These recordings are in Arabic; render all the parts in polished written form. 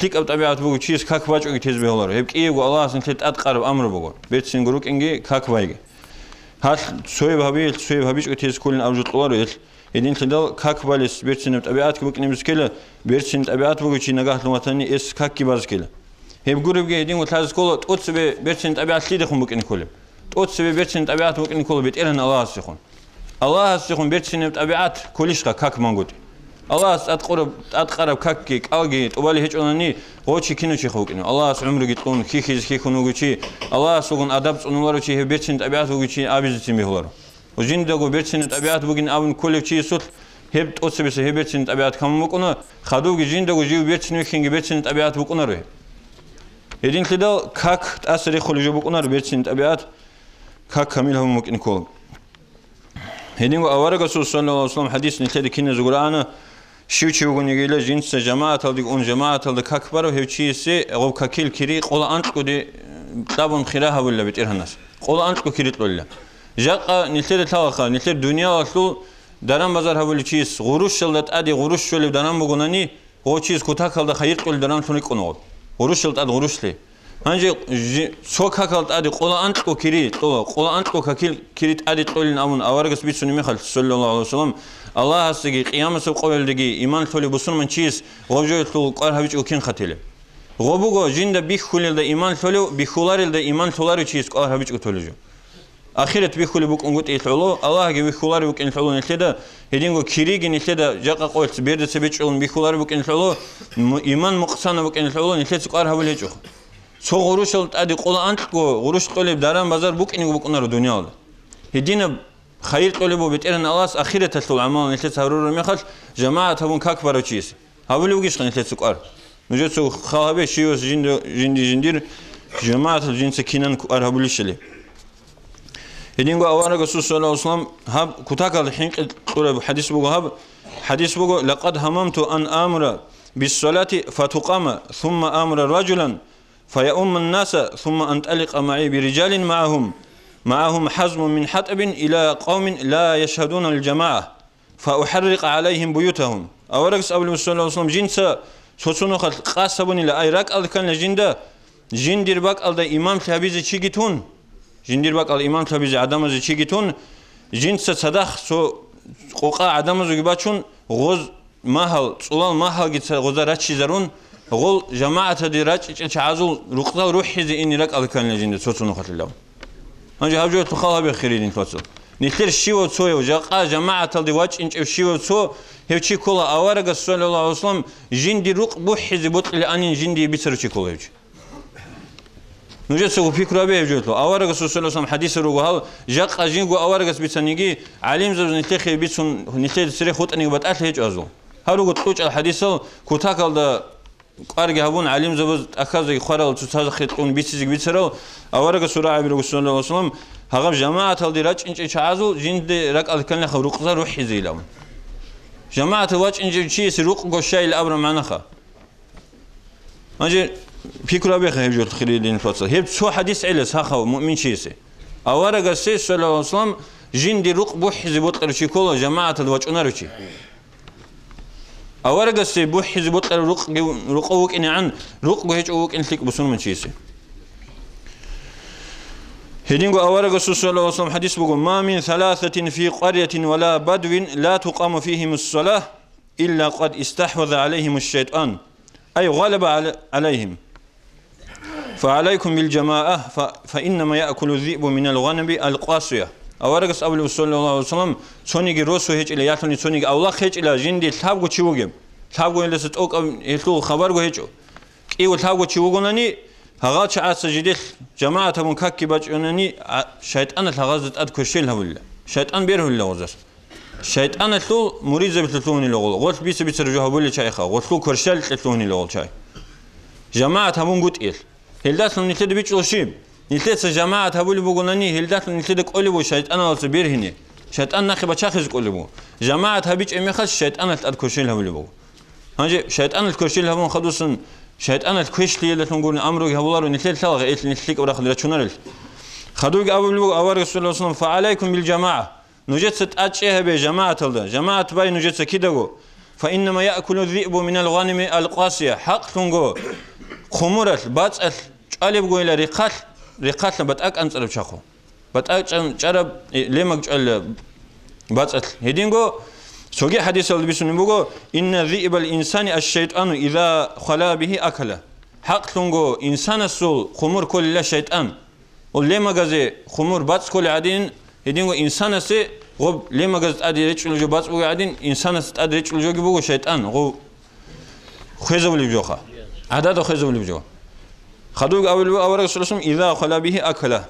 نسلك أب طبيعة بقول شيء كاك باج أو تهز بهولار هيك إيه والله سنتلت أتقرب أمر بقول بيت سنجروك إنجي كاك بايج هات سوي بهابيش أو تهز كلن أوجد قوار يدين تدل كاك بالس بيت سن طبيعة بقول نمسكله بيت سن طبيعة بقول شيء نجاح لوطني إس كاك باز كله هي بقول بقى يدين وتلاز كله تقص بيت سن طبيعة ليده خم بقول كله تقص بيت سن طبيعة بقول كله بيت إلهن الله سيخون الله سيخون بيت سن طبيعة كلش كاك مانجود الله أتقرب كاكيك ألقي تقبل هيك أنني غوتشي كينو شيء خوكني الله عمره جتون كيخيز كيخونو جتشي الله سوون أدب صنوارو شيء بيرسنت أبيات وجتشي أبيز تيميهولارو وجين دعو بيرسنت أبيات وجين أبن كل شيء صوت هب أوسبس هب بيرسنت أبيات كم مكونا خدوج جين دعو جيو بيرسنت وخينج بيرسنت أبيات بكونا روه يدين كده كاك تأثير خلوج بكونا بيرسنت أبيات كاك كميل هم ممكن يكون يدين وأورق رسول صلى الله عليه وسلم حديث نتلي كنا زغرانه شو يقول يجيله جنس جماعة تلدي أون جماعة تلدي كبر وهيك سي غو ككيل كري قول أنت كودي طبعا خلاها ولا بتيرها الناس قول أنت كريت ولا جاء نتلي تلاقى نتلي الدنيا أصله درام بازار هقول شيء غروش شلت أدي غروش شلي درام بقولني هو شيء كتاك هذا خير كل درام ثوني كنول غروش شلت أد غروش لي هنجي سوك هكالت أدي قول أنت كريت قول أنت ككيل كريت أدي تقول نامون أورجس بيتسوني مخل صلى الله عليه وسلم الله هستجي قيامة سوق قبل دقي إيمان ثولي بسون من شيء غوجو ثول قار هبيج أكين خاتله غوبوجو جند بيخول ده إيمان ثولي بيخولار ده إيمان ثولار شيء قار هبيج أثولجو آخرة بيخول بوك أنقط يثولو الله جي بيخولار بوك يثولو نتلدا هدينغو كيريج نتلدا جاك قوت بيرد سبيتش أون بيخولار بوك يثولو إيمان مقصان بوك يثولو نتلدا قار هبل هيجو سو غروش أدي قول أنت غروش طلب داران بازار بوك إنغو بوك نارو دنيا هدينا خير طلبوا بتقرن الله أخيرة تلو عمال نتلت هرور ميخل جماعة هبون كاك باروتشيس هبولي وجيش نتلت سكر نجت سو خاهبة شيوس جندير جماعة الجنس كينان كار هبولي شلي هدينغو أوارق رسول صلى الله عليه وسلم هب كتاك الحين قرب حديث بقول هب حديث بقول لقد هممت أن آمر بالصلاة فتقام ثم آمر رجلا فيؤم الناس ثم أنطلق معي برجال معهم حزم من حطب إلى قوم لا يشهدون الجماعة فأحرق عليهم بيوتهم أورقس أبو صلى الله عليه وسلم جنسا سوسونو خل قاسبون إلى أيراك ألكان جندا جندير باك ألدا إمام تابيز تشيجتون جندير باك الإمام تابيز عدم تشيجتون جنسا صدق سو قوقا عدم زوجباتشون غوز ماهل صلال ماهل جت غوزا راتشي زرون غول جماعة ديراتش تعازل رقصة روحي زي إني راك ألكان جندا سوسونو خل الله هنجي هبجو تخاها بخيرين فصل نثير شيء وتسوي وجاء جماعة الدواج إنش شيء وتسوي هيك كلا أوارق صلى الله عليه وسلم جندي رق بوحز بطل لأن جندي بيصير شيء كله هيك نجد سو فكرة بيجوتلو أوارق صلى الله عليه وسلم حديث روجها جاء جنجو أوارق بيتسنيجي عليم زوج نتخي بيتسون نتخي سري خط أني بتأثر هيك أزو هارو قلت الحديث كتاكل ده أرجع هون عليم زوج أخذ خارل تساز خطون بيتسرو أوارق سورة عبر صلى الله عليه وسلم هغب جماعة الدراج إنش عازو جند رك الكلنا خروق روح زيلهم جماعة الواج إنش شيء سروق قشاي الأمر معناها أجي فكرة بيخه يجول خليلين فصل هي سو حديث علس هخو مؤمن شيء أوارق السيد صلى الله عليه وسلم جند رق بوحز بطل شيكولا جماعة الواج أنارشي أوارق السيد بوحز بطل رقوك إني عن رق هيج أوك إنتلك بسون من شيء هدينغو أوارق صلى الله عليه وسلم حديث بقول ما من ثلاثة في قرية ولا بدو لا تقام فيهم الصلاة إلا قد استحوذ عليهم الشيطان أي غلب عليهم فعليكم بالجماعة فإنما يأكل الذئب من الغنم القاسية أوارق صلى الله عليه وسلم سونيجي روسو هيج إلى ياتوني سونيجي أولاق هيج إلى جندي ثابو تشوجم ثابو إلى ستوك يطلو خبرجو هيجو إيو ثابو تشوجونني هغات شعات سجديل جماعة من كاكي باجونني شيطان الغازت أذكر شيء ولا شيطان بيره ولا غزر شيطان تلو مريض بتلوني لغول غوت بيس بيترجوها بقول شيخا غوتلو كرشال تلوني لغول شيء جماعة همون قط إل هلدات لهم نتلد بيتشل شيب نتلد جماعة هبولي بقولني هلدات لهم نتلد قلبو شيطان على بير هني شيطان ناخي بتشخص قلبو جماعة هبيج أميخش شيطان أذكر شيء ولا بقول هنجي شيطان الكرشيل هم خدوسن شيطان الكويش اللي تنقول أمره يهولار ونتلي ثلاثة إيش نتليك وراخ درتشونرل خدوق أول أوار رسول الله صلى الله عليه وسلم فعليكم بالجماعة نجت ستأشيه بجماعة الله جماعة باي نجت كده فإنما يأكل الذئب من الغنم القاسية حق تنجو خمرة باتل قالب قويل رقال بتأك أنصرف شخو بتأك شرب لما قال باتل هدينجو سوجي حديث اللي بيسون بقول إن ذئب الإنسان الشيطان إذا خلا به أكله حق تنجو إنسان السول خمر كل الشيطان ولما جزء خمر باتس كل عادين هدينجو إنسان سي غب لما جزء أدي رجل جو باتس بقول عادين إنسان أدي رجل جو بقول شيطان غو خزوا اللي بجوخا عدد خزوا اللي بجوا خدوق أول رسول إذا خلا به أكله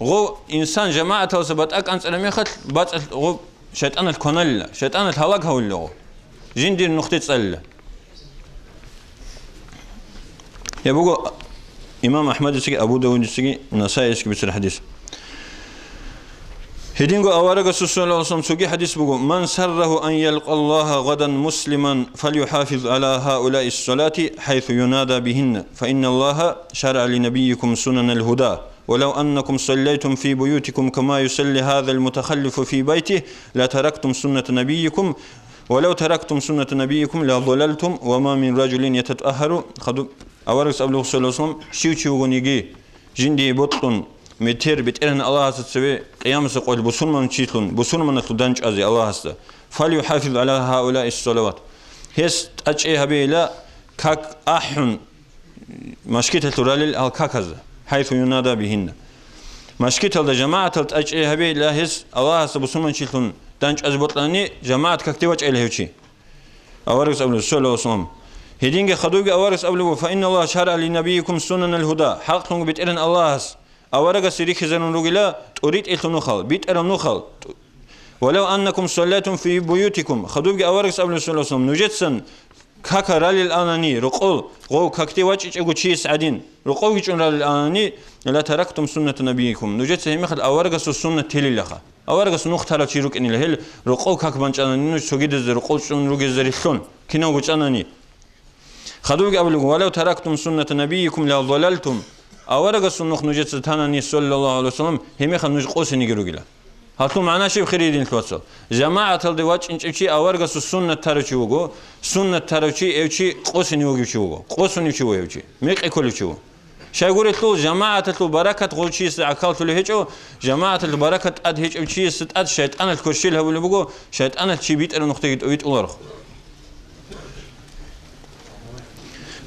غو إنسان جماعة توسبت أك أنت أنا ميخت باتس غو شيطان الكونال شيطان الهلاك هو اللي جندي النقطة تسأل يبقى إمام أحمد يسقي أبو داود يسقي نسائي يسقي بسر حديث هدينغو أوارق الرسول الله صلى الله عليه حديث بقول من سره أن يلقى الله غدا مسلما فليحافظ على هؤلاء الصلاة حيث ينادى بهن فإن الله شرع لنبيكم سنن الهدى ولو أنكم صليتم في بيوتكم كما يصلي هذا المتخلف في بيته لتركتم سنة نبيكم ولو تركتم سنة نبيكم لضللتم وما من رجل يتطهر خدوا أورس أبلغ صلى الله عليه وسلم شيوتشيوغون يجي جندي بطلون متر بترن الله تسوي قيام سقول بسلمان شيتلون بسلمان تدانج أزي الله هسه فليحافظ على هؤلاء الصلوات هس أجئها بيلا كاك أحن مشكلة ترالل الكاكز حيث ينادى بهن مشكلة الجماعة أجئها بيلا هس الله هسه بسلمان شيتلون دانج أزي بطلاني جماعة كاكتي وجه إلهيوشي أورس أبلغ صلى الله عليه وسلم هدينك خدوق أورس أبلغ فإن الله شرع لنبيكم سنن الهدى حقهم بترن الله هس أورق سريك زنون رجلا تريد إلتنوخال بيت أرنوخال ولو أنكم صليتم في بيوتكم خدوق أورق سأبل صلى الله عليه وسلم نجتسن كاكرال الآناني رقول غو كاكتي واجج أقول شيء سعدين رقول يجون رال الآناني لا تركتم سنة نبيكم نجتسن مخد أورق السنة تلي لخا أورق السنوخ ترى شيروك إني لهل رقول كاك بانش أناني نجتسجد الزر رقول شون رجل زريخون كنا وجت أناني خدوق أبل ولو تركتم سنة نبيكم لا ضللتم أورق السنوخ نجت تانني صلى الله عليه وسلم هم يخل نج قوسني جروجلا هاتو معنا شيء خيرين التوصل جماعة الدواج إنش شيء أورق السنة ترى وجو سنة ترى شيء شيء قوسني وجو شو قوسني شو يوجي ميك كل شو شيء يقول تلو جماعة تلو بركة قول شيء سأكل تلو هيجو جماعة البركة أد هيج شيء ستأد شيطان الكرشيل هو اللي بقول شيطان الشيء بيت أنا نقطة يتويت أولارخ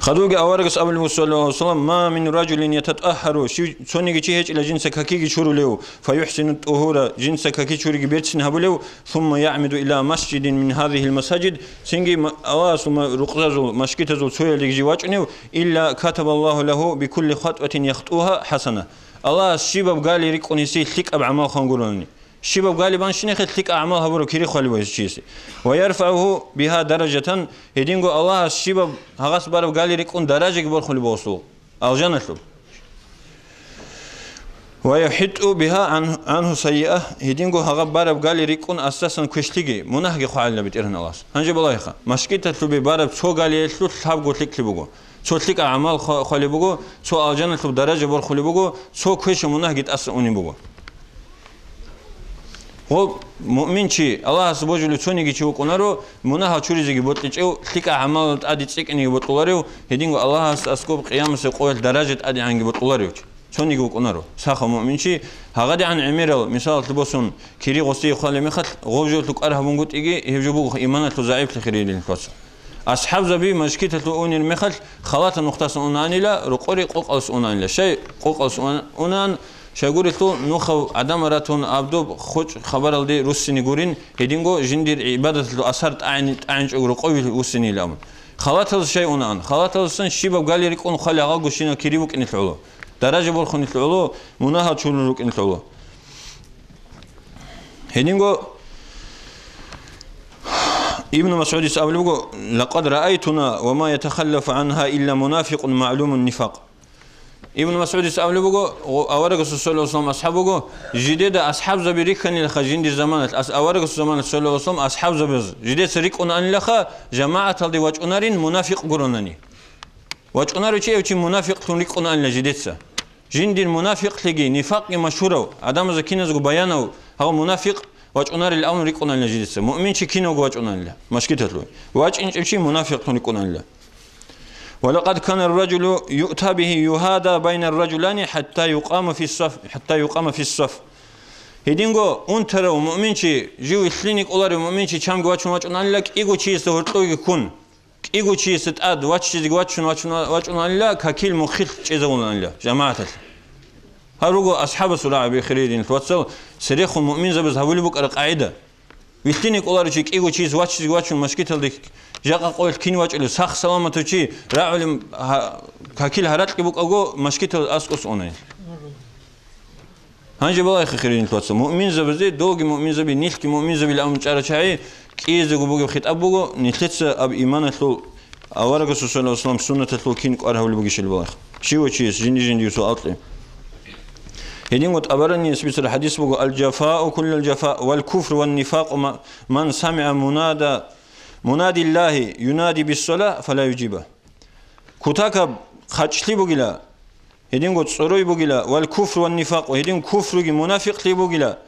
خدوق أورقس أبو صلى الله عليه وسلم ما من رجل يتطهر سونيك شيء إلى جنس كاكي شورو له فيحسن الطهور جنس كاكي شورو بيتسن هبله ثم يعمد إلى مسجد من هذه المساجد سنجي الله ثم رقزو مشكتزو سويل جواجنه إلا كتب الله له بكل خطوة يخطوها حسنة الله الشباب قال يريكون يسير ثق أبعمال خنقولني الشباب غالبا شنيخ ثق أعمالها برو كيري خالي ويسشيسي ويرفعه بها درجة هدينغو الله الشباب هغاس بارو غالي ريكون درجة كبار خالي بوصول الجنة لب ويحط بها عنه سيئة هدينغو هغاب بارو غالي ريكون أساسا كشتيجي مناهجي خالي بتيرن الله هنجي بلايخا مشكلة تلبي بارو سو غالي يسلو تلحب قلت لك لبقو سو ثق أعمال خالي بقو سو الجنة لب درجة بار خالي بقو سو كش مناهجي تأسوني بقو هو مؤمن شيء الله سبحانه وتعالى توني كي وقنارو منها شوري زي بوتليشوا ثق أعمال أدي تسكني بوتلاريو هدينغو الله أسكوب قيام سقوال درجة أدي عنك بوتلاريو توني كي وقنارو ساخ مؤمن شيء هغادي عن عميرل مثال تبصون كيري غصي خالي مخت غوجو تلك أره بنقول إيجي يجيبوا إيمانة ضعيف لخيرين الفاس أصحاب زبي مشكلة تلقون المخت خلاص النقطة أوناني لا رقوري قوقلس أوناني لا شيء قوقلس أونان شايقول تو نخو عدم راتون عبدو خوش خبر الدي روسيني غورين هيدينغو جندير عبادة لو أثرت عين شغل قوي روسيني لامن خلاص الشيء أونان خلاص السن شباب قال يريكون خلي عقل شينا كريبوك إن العلو درجة برخون العلو مناها شلونك إن العلو هيدينغو ابن مسعود يسأل لقد رأيتنا وما يتخلف عنها إلا منافق معلوم النفاق ابن مسعود يسأل أورق صلى الله عليه وسلم أصحابه جديد أصحاب زبيرك كان الخجين دي زمان أورق الزمان صلى الله عليه وسلم أصحاب زبير جديد سريك أن لخا جماعة الدي وجنارين منافق قرنني وجنار شيء وشي منافق تنريك أن لجديد سا جند المنافق تجي نفاق مشهور عدم زكينة بيانه هو منافق واجونار الأمر ريكون الله جديد مؤمن شيء كينو واجون الله مشكلة له واجن شيء منافق تونيكون الله ولقد كان الرجل يؤتى به يهادى بين الرجلان حتى يقام في الصف هيدينغو أنترو مؤمن شيء جو إسلينك أولار مؤمن شيء شام واجون الله إيجو شيء سهرتوي يكون إيجو شيء ستأد واجون الله ككيل مخيل شيء الله جماعة هاروغو أصحاب السرعة بخيرين توصل سريخ المؤمن زبز هولي بك القاعدة ويستينك أولار شيء إيجو شيء واجون مشكلة لك جاء قول كين واجلو سخ سلامة شيء راعلم ككيل هرات كبوك أجو مشكلة أسقط أوني هنجي بالله خيرين توصل مؤمن زبزي دوغي مؤمن زبي نيل كي مؤمن زبي الأمر شارع شيء كيز جوبوغي خيط أبوغو نيلتس أب إيمان تلو أورغ صلى الله عليه وسلم سنة تلو كين قاره هولي بقيش البلاخ شيء وشيء جندي يسوع أطلع هدين قد أبرني يثبت الحديث بقول الجفاء كل الجفاء والكفر والنفاق من سمع منادي الله ينادي بالصلاة فلا يجيبه كتاك خاتشلي بقولا هدين قد صروي بقولا والكفر والنفاق هدين كفر منافق لي بقولا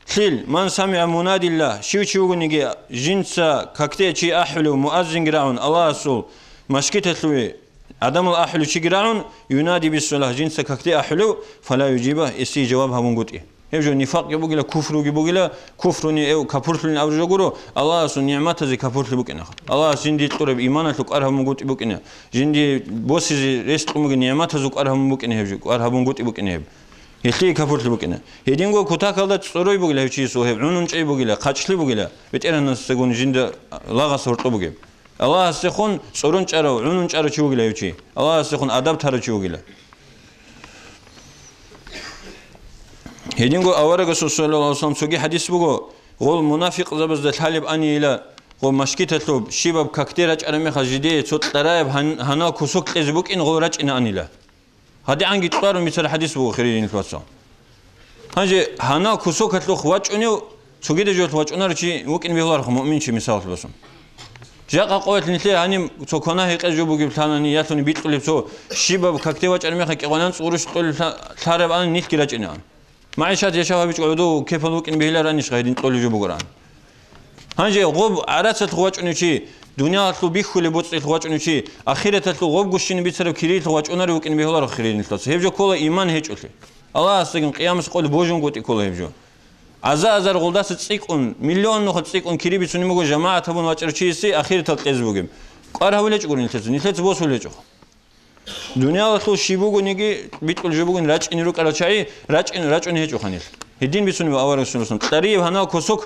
تليل من سمع منادي الله شو نيجي جنسا كاكتي شي أحلو مؤذن جرعون الله رسول مشكلة لوي عدم الأحلو شي جرعون ينادي بالصلاة جنسا كاكتي أحلو فلا يجيبه إسي جوابها بنقطي هيجو نفاق يبغى كفر يبغى كفرني أو كفرتني أو جوجرو الله رسول نعمة زي كفرت بكنا الله جندي تقرب إيمانك أرها بنقطي بكنا جندي بوس ريست أمك نعمة زوج أرها بكنا هيجو أرها بنقطي بكنا يخلي كفرت بكنا هيدينغو كتاك الله تصروي بقول هيك شيء سوهب عنون شيء بقول قاتشلي بقول بتأرى الناس تقول جند لاغا صورته بقول الله سيخون صورون شارو عنون شارو شو بقول هيك شيء الله سيخون أدب ثار شو بقول هيدينغو أورغ صلى الله عليه وسلم سوجي حديث بقول غول منافق زبز الحالب أني إلى غول مشكلة لوب شباب كاكتيرج أرمي خجدي صوت ترايب هنا كوسوك إزبوك إن غورج إن أني لا هذا عنك تطار مثل حديث بقول خيرين الفصل هنجي هنا كوسوك هتلو خواج أنيو سوجي دجوت خواج أنا رشي ممكن بيهلار مؤمن شيء مثال بسم جاء قوات نتلي هني سكانه هيك أجوبوا قبل ثاني ياتوني بيت قلب سو شباب كاكتيرج أرمي خك قوانين صورش طول ثارب أنا نيت كراج إن أنا معيشات يشوفها بيجودو كيف ممكن بيهلار أنيش خايدين طول يجوبوا قران هنجي غب عرست خواج أنيو شيء دنيا تلو بيخلي بوت خواج أنيو شيء أخيرا تلو غب قشين بيتصرف كريت خواج أنا ممكن بيهلار خيرين الفصل هيفجو كله إيمان هيك قلت الله أستغن قيامس قول بوجون قوتي كله هيفجو عزازر غلداس تسيقون مليون نخ تسيقون كري بيسوني مگو جماعة تبون واتشرشيسي أخير تلقيز بوجم قاره ولا تقولين نتلت بوس ولا جو دنيا تلو شيبوجو نيجي بيتقول جبوجن راج إن روك على شيء راج إن هيجو خانيل هدين بيسوني بأول رسولنا تريب هنا كوسك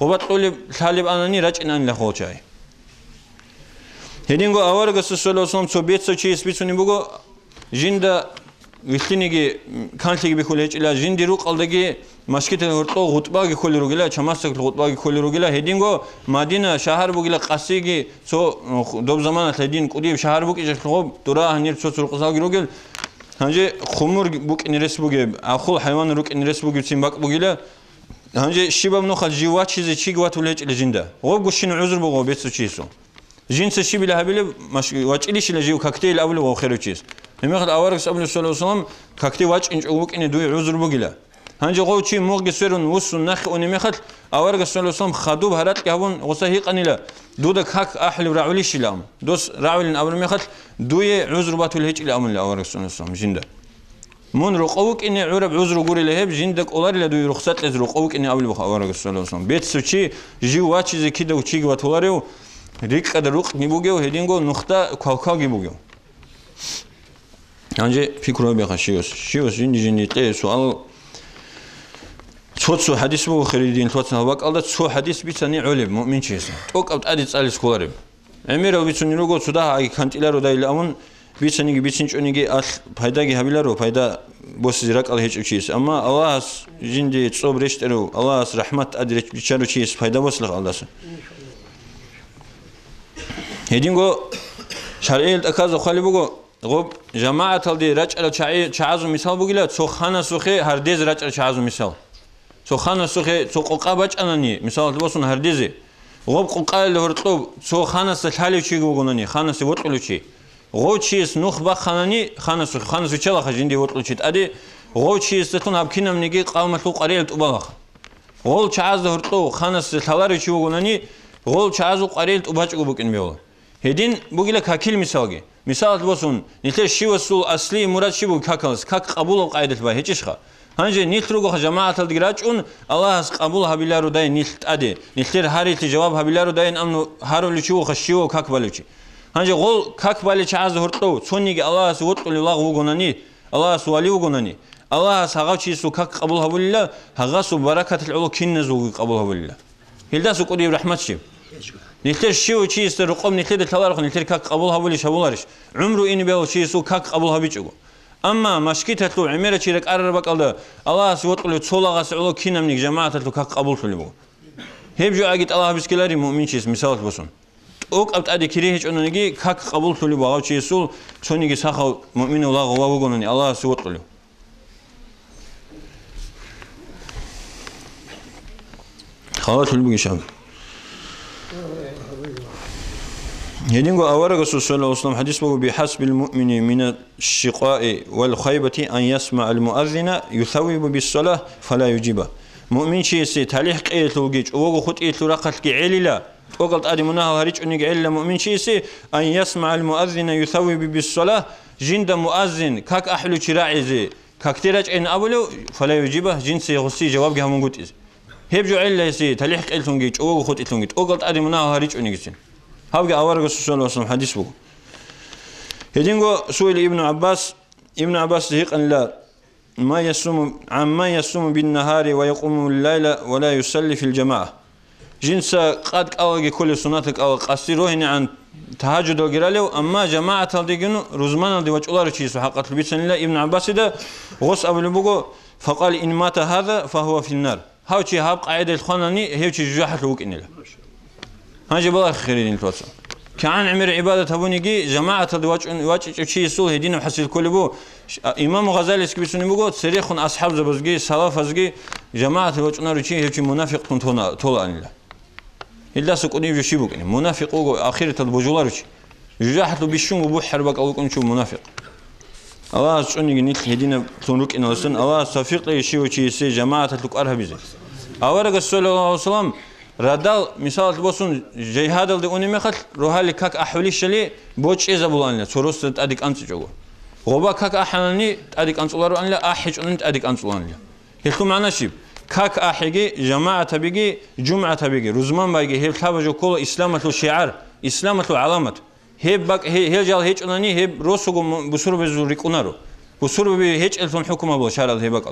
وبات قول حالب أناني راج إن أن لخو شيء هدين جو أول رسولنا سوبيت سوتشيس بيسوني بوجو جندا ويستنيجي كانتيجي بيقول هيك إلا جندي روك على مشكلة هرتو غطباء كل رجلا شماسك غطباء كل رجلا هدينغو مدينة شهر بقول قصيجي سو دوب زمان تدين قديم شهر بوك إيش خب ترى هنير سو سرق صاغ رجل هنجي خمر بوك إنرس بوك أخو حيوان روك إنرس بوك سيمبك بقوله هنجي شباب نخل جوات شيء شيء جوات ولا هيك الجندا غب قشين عذر بقو بيت سوتشيسو جنس الشيء بلا هبله مش واش إليش لجيو كاكتيل أول وآخر شيء هم ياخذ أوارق قبل صلى الله عليه وسلم كاكتي واج إنج أوك إن دوي عذر بقيله هنجي قوي شيء موج سيرون وصل نخ ونم ياخذ أوارق صلى الله عليه وسلم خدوب هرات كهون وصهيق أنيلا دودك هك أحل رعوليش لام دوس رعول أول ما ياخذ دوي عذر باتول هيج إلى أمن الأوارق صلى الله عليه وسلم جندا من رقوك إني عرب عذر قولي لهب جندك أولار لا دوي رخصت لز رقوك إني أول بخ أوارق صلى الله عليه وسلم بيت سوتشي جي واش زي كده وشيء وتولاريو ريك قدر رق نبوجيو هدينغو نقطة كاوكا جيبوجيو هنجي فكرة بخشيوس شيوس جندي تي سؤال صوت حديث بو خريدين صوت هواك الله صوت حديث بيتني علم مؤمن شيء توك أو تأدي تسأل سكولارب أمير أو بيتني لوجو صدا هاي كانت إلى ردا إلى أمون بيتني أصل فايدة جي هبيلارو فايدة بوس زراك الله هيك شيء أما الله جندي تصوب ريشترو الله رحمة أدري بيشارو شيء فايدة بوس لك الله هدينغو شرعي الأكاز وخالي بقو غب جماعة تلدي رجع شعازو مثال بقوله سخانة سخي هرديز رجع شعازو مثال سخانة سخي سقوقابج أناني مثال تبصون هرديزي غب قوقال اللي هرطلب سخانة سحالي شيء بقولني خانة سوتلو شيء غو شيء نخ بخانني خانة سوتشلا خجندي وتلو شيء أدي غو شيء ستون هبكينا منيجي قامة لو قريل تبالخ غول شعاز هرتو خانس ثلاري شو قلناني غول شعازو قريل تباج قبوكين بيولا هدين بقولك هكيل مثالي مثال بوسون نتلر شيء وصل أصلي مراد شيء بكاكلس كاك قبول وقاعدة باه هيجش خا هنجي نتلقوا جماعة الدراج الله قبول هبيلارو داي نتلت أدي نتلر هاري الجواب هبيلارو داي أمنو هارو اللي شو خشيو كاك بالوشي هنجي غول كاك بالي شعاز هرتو سونيك الله سوت الله وقناني الله سوالي وقناني الله ساقوشي سو كاك قبول هبيلا هغاسو بركة العلو كنزو قبول هبيلا هلدا سو قولي رحمة شيء نتلر شيء شيء استرقم نتلر تلارخ نتلر كاك قبول هبيلا شبولارش عمرو إني بيو شيء سو كاك قبول هبيجو أما مشكلة تلو عميرة شيرك أربك الله سوت قلت صلاة سعلو كنا من جماعة تلو كاك قبول فلبو هيبجو أجد الله بسكلاري مؤمن شيء مثال بسون أوك أبت أدي كريهش أنه نجي كاك قبول فلبو أو شيء سول سونيجي ساخو مؤمن الله غوابو الله سوت قلو خلاص فلبو شام يدينغو أورغ صلى الله عليه وسلم حديث بقول بحسب المؤمن من الشقاء والخيبة أن يسمع المؤذن يثوب بالصلاة فلا يجيبه مؤمن شيء تاليح قيل توجيج ووجو خد قيل رقت كعللا وقلت أدي منها هريج أنك علا مؤمن شيء أن يسمع المؤذن يثوب بالصلاة جند مؤذن كاك أحلو شراعي كاك تراج إن أولو فلا يجيبه جنس يغسي جواب جهم موجود إز هبجو علا يسي تاليح قيل توجيج ووجو خد قيل توجيج وقلت أدي منها هريج أنك جن هابجا أورغ صلى الله عليه وسلم حديث بقول هدينغو سئل ابن عباس هيق أن لا عما يصوم بالنهار ويقوم الليل ولا يصلي في الجماعة جنس قد أوجي كل سنتك أو قصيروهن عن تهجد وجرالو أما جماعة الدجنو رزمان دي وجه الله رشيس حقت البيت الله ابن عباس ده غص أبو لبوجو فقال إن مات هذا فهو في النار هاوشي هاب قاعدة الخانني هيوشي جاحة لوك إن له هاجي بالله خيرين توصل كان عمر عبادة هبونيجي جماعة الواجب شيء سوء هدينا بحسب الكل بو إمام غزالي سكبيسوني بقول سريخون أصحاب زبزجي صلاة فزجي جماعة الواجب نارجي هيوشي منافق كنتونا طول عن الله إلا سكوني يجي بوك منافق أو آخرة البجولارش جاحة بيشون وبو حربك أو كون شو منافق الله سوني نيت هدينا تونك إن السن الله صفيق لي شيء جماعة لك أرهبيزي أورق صلى الله عليه وسلم ردال مثال بوسون جهاد الدي أني مخل روحالي كاك أحولي شلي بوش إذا بولانلا سروس تأديك أنت جوا غوبا كاك أحلاني تأديك أنت الله أنلا أحج أنت تأديك أنت الله هيكون معنا شيء كاك أحجي جماعة تبيجي جمعة تبيجي رزمان باجي هي تابجو كل إسلامة الشعار إسلامة العلامة هي باك هي جال هيج أناني هي روسو بسور بزوريك أنارو بسور بهيج ألفون حكومة بوشار هي باك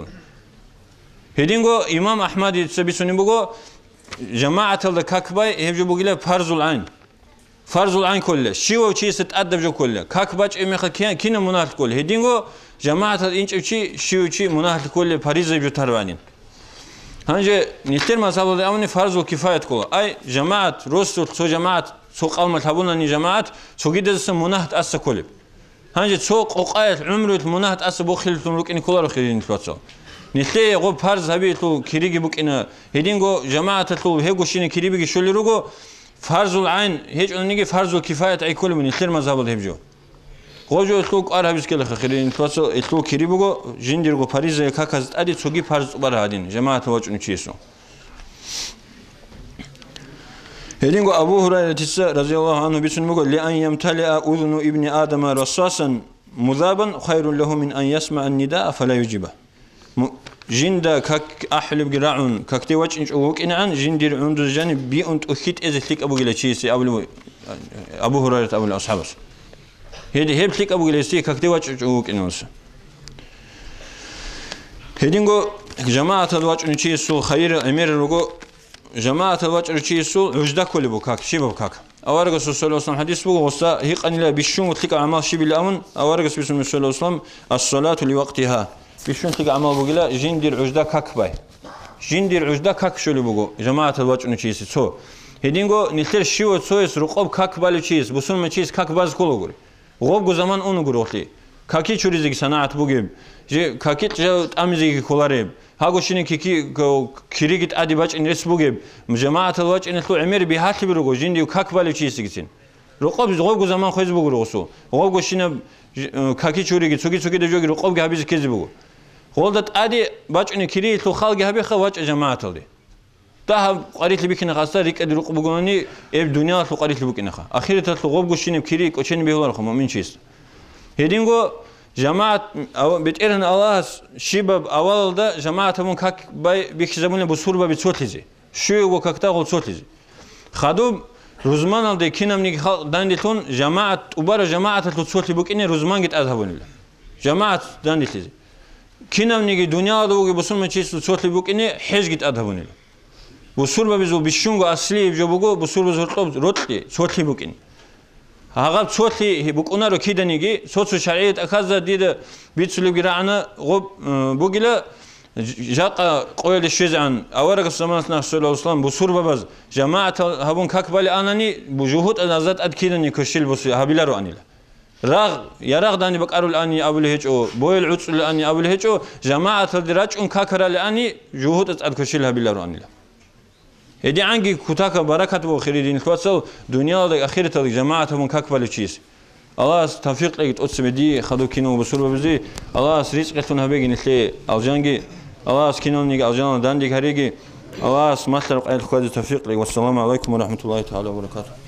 هيدينغو إمام أحمد يتسبيسوني بقول جماعة الكاكباي هبجو بقولة فرض العين كله شيء وشيء ستأدب جو كله كاكباج إمخ كينا مناهل كله هدينغو جماعة الإنش شيء وشيء مناهل كله باريس يبجو تروانين هنجي نتر مسألة الأمن فرض وكفاية كله أي جماعة روس سو جماعة سوق ألم تابونني جماعة سو جد اسم مناهل أس كله هنجي سوق أوقات عمره مناهل أس بخيل تملك إن كله رخيلين تفصل نتلي غو فرض هبي تو كيريجي بوك إنا هيدينغو جماعة تو هيجو شيني كيريبيجي شولي روجو فرض العين هيج أنيجي فرض الكفاية أي كل من نتلي مذهب الهبجو غوجو تو أرها بيسكله خيرين توصل تو كيريبوجو جنديرغو باريس كاكاز أدي توجي فرض برهادين جماعة واج نشيسو هيدينغو أبو هريرة رضي الله عنه بيسموه لأن يمتلئ أذن ابن آدم رصاصا مذابا خير له من أن يسمع النداء فلا يجيبه جندا كك أحلب جرعون ككتي وجه إنش أوك إن عن جندير عند الجانب بيأنت أخيت إذا تلك أبو جلاشيسي أبو هريرة أبو الأصحاب هذه تلك أبو جلاشيسي ككتي وجه أوك إنوس هدينغو جماعة الوجه نشيسو خير أمير رجو جماعة الوجه نشيسو عجدا كل بكاك شيء بكاك أورج صلى الله عليه وسلم حديث بقول وصا هيق أن لا بيشون تلك أعمال شيء بالأمن أورج صلى الله عليه وسلم الصلاة لوقتها بيشون تلك أعمال بقولا جندير عجدا كاك جندير عجدا كاك شو اللي بقول جماعة الوجه نشيس سو هدينغو نتر شيء سويس رقاب كاك بالوشيس بسون ما شيس كاك باز كله قولي غوب زمان أنو قولي كاكي شوريزك صناعة بقول جي كاكي تجاو أمزيك كولاريب هاغوشيني كي كيريجت أدي باج إن رسبوجب جماعة الوجه إن تلو عمير بيهات بيروجو جندي وكاك بالوشيس كتين رقاب غوب زمان خويز بقول غوسو غوب غوشينا كاكي شوريجت سوكي دجوجي رقاب جهابيز كذي بقول غولدت أدي باج إن كيري تلو خالق هبي خواج جماعة تلدي ده قريت لي بكنا خاصة ريك أدري قبقوني إب دنيا لو قريت لي بكنا خا أخيرا تلو غوب قشين بكريك وشين بيهوار خو مؤمن شيست هدينغو جماعة أو بتقرن الله شباب أول ده جماعة هم كك بيك زمانه بسوربا بتصوتلزي شو يقول ككتا قول صوتلزي خدوم روزمان على كينام نيجي دانديتون جماعة وبرا جماعة تصوتلي بوك إني روزمان جت أذهبون له جماعة دانديتلزي كينام نيجي دنيا دوغي بسون ما شيء تصوتلي بوك إني حج جت أذهبون له بسوربا بيزو بيشونغو أصلي بجوبوغو بسوربا زرطوب روتلي صوتلي بوك إني هاغاب صوتلي بوك أنا رو كيدا نيجي صوت شرعية أكذا ديدا بيتسلو جراعنا غب بوجلا جاقا قوي الشيز عن أورق السماء نحصل الإسلام بسوربا بز جماعة هبون كاكبالي أناني بجهود النزات أدكيدني كشيل بس هبيلارو أنيلا راغ يراغ داني بكارو الأني أبو الهجو بويل عطس الأني أبو الهجو جماعة الدراج كاكرا الأني جهود أدكشيل هبيلارو أنيلا هدي عنجي كتاك بركة وخيرين كواتسو دنيا ذا أخيرة جماعة هبون كاكبالي تشيس الله توفيق لك تقسم دي خدو كينو بسوربا بزي الله رزق تون هبيجي نتلي الجانجي الله كينو نيجي الجان داندي هريجي الله مثل القيد توفيق لك والسلام عليكم ورحمة الله تعالى وبركاته.